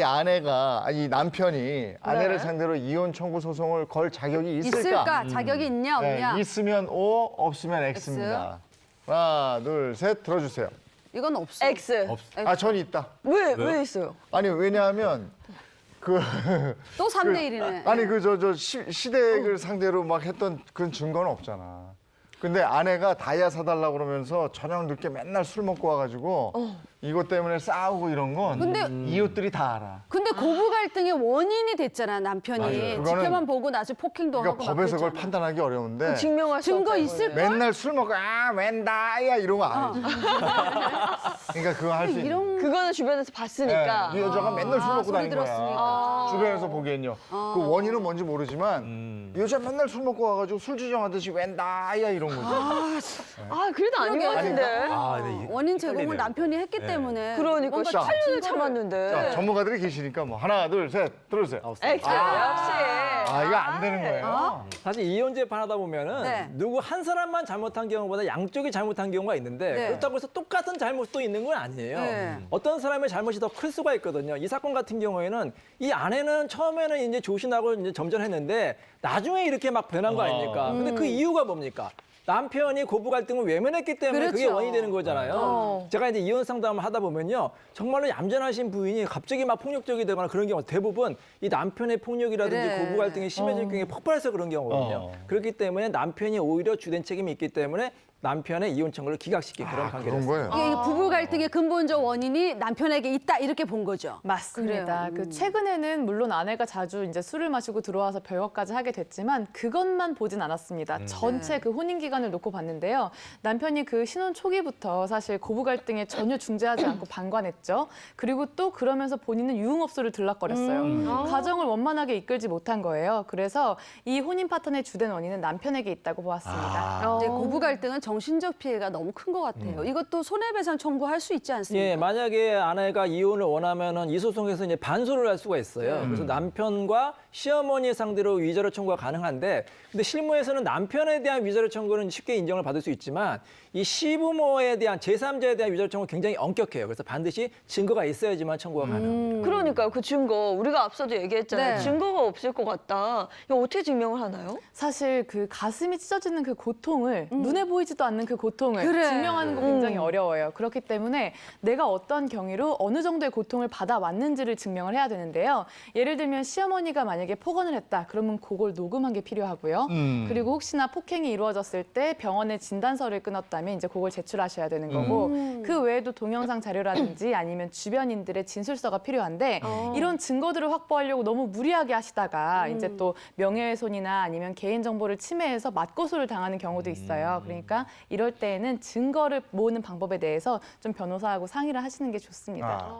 아내가 이 남편이 아내를 상대로 이혼 청구 소송을 걸 자격이 있을까? 자격이 있냐 없냐? 네, 있으면 O, 없으면 X입니다. 하나, 둘, 셋 들어주세요. 이건 없어. X. 아, 전 있다. 왜 있어요? 아니 왜냐하면 또 3대 1이네. 아니 시댁을 상대로 막 했던 그런 증거는 없잖아. 근데 아내가 다이아 사달라고 그러면서 저녁 늦게 맨날 술 먹고 와가지고 이것 때문에 싸우고 이런 건 근데 이웃들이 다 알아. 근데 고부 갈등의 원인이 됐잖아, 남편이. 맞아요. 그거는- 지켜만 보고 나중에 폭행도 그러니까 하고 막 법에서 그걸 그랬잖아. 판단하기 어려운데 증명할 수 증거 없다는 있을 거예요. 맨날 술 먹고 웬 다이아 이런 거 안 해줘. 그러니까 그거 할 수 있는. 이런 그거는 주변에서 봤으니까. 이 여자가 맨날 술 먹고 소리 다니는 거야. 들었으니까. 주변에서 보기엔요. 그 원인은 뭔지 모르지만 이 여자 맨날 술 먹고 와가지고 술 주정하듯이 웬 다이아 이런 거지. 그래도 아닌 것 같은데. 아, 네. 원인 제공을 헷갈리네요. 남편이 했기 때문에. 그러니까 뭔가 8년을 자, 참았는데. 전문가들이 계시니까 뭐 하나, 둘, 셋 들어주세요. X. 역시. 이거 안 되는 거예요. 사실 이혼 재판하다 보면은 네. 누구 한 사람만 잘못한 경우보다 양쪽이 잘못한 경우가 있는데 네. 그렇다고 해서 똑같은 잘못도 있는 건 아니에요. 네. 어떤 사람의 잘못이 더 클 수가 있거든요. 이 사건 같은 경우에는 이 아내는 처음에는 이제 조신하고 이제 점잖했는데 나중에 이렇게 막 변한 거 아닙니까? 근데 그 이유가 뭡니까? 남편이 고부 갈등을 외면했기 때문에 그게 그렇죠. 원인이 되는 거잖아요. 제가 이제 이혼 상담을 하다 보면요. 정말로 얌전하신 부인이 갑자기 막 폭력적이 되거나 그런 경우 대부분 이 남편의 폭력이라든지 그래. 고부 갈등이 심해질 경우에 폭발해서 그런 경우거든요. 그렇기 때문에 남편이 오히려 주된 책임이 있기 때문에 남편의 이혼 청구를 기각시킨 그런 관계가 그런 거예요. 이게 부부 갈등의 근본적 원인이 남편에게 있다 이렇게 본 거죠. 맞습니다. 그 최근에는 물론 아내가 자주 이제 술을 마시고 들어와서 별것까지 하게 됐지만 그것만 보진 않았습니다. 전체 그 혼인 기간을 놓고 봤는데요. 남편이 그 신혼 초기부터 사실 고부 갈등에 전혀 중재하지 않고 방관했죠. 그리고 또 그러면서 본인은 유흥업소를 들락거렸어요. 가정을 원만하게 이끌지 못한 거예요. 그래서 이 혼인 파탄의 주된 원인은 남편에게 있다고 보았습니다. 이제 고부 갈등은 정신적 피해가 너무 큰 것 같아요. 이것도 손해배상 청구할 수 있지 않습니까? 예, 만약에 아내가 이혼을 원하면은 이 소송에서 이제 반소를 할 수가 있어요. 그래서 남편과 시어머니 상대로 위자료 청구가 가능한데, 근데 실무에서는 남편에 대한 위자료 청구는 쉽게 인정을 받을 수 있지만 이 시부모에 대한 제3자에 대한 위자료 청구는 굉장히 엄격해요. 그래서 반드시 증거가 있어야지만 청구가 가능합니다. 그러니까 그 증거 우리가 앞서도 얘기했잖아요. 네. 증거가 없을 것 같다. 이거 어떻게 증명을 하나요? 사실 그 가슴이 찢어지는 그 고통을 눈에 보이지도 않는 그 고통을 그래. 증명하는 거 굉장히 어려워요. 그렇기 때문에 내가 어떤 경위로 어느 정도의 고통을 받아왔는지를 증명을 해야 되는데요. 예를 들면 시어머니가 만약에 폭언을 했다. 그러면 그걸 녹음한 게 필요하고요. 그리고 혹시나 폭행이 이루어졌을 때 병원에 진단서를 끊었다면 이제 그걸 제출하셔야 되는 거고 그 외에도 동영상 자료라든지 아니면 주변인들의 진술서가 필요한데 이런 증거들을 확보하려고 너무 무리하게 하시다가 이제 또 명예훼손이나 아니면 개인정보를 침해해서 맞고소를 당하는 경우도 있어요. 그러니까 이럴 때에는 증거를 모으는 방법에 대해서 좀 변호사하고 상의를 하시는 게 좋습니다.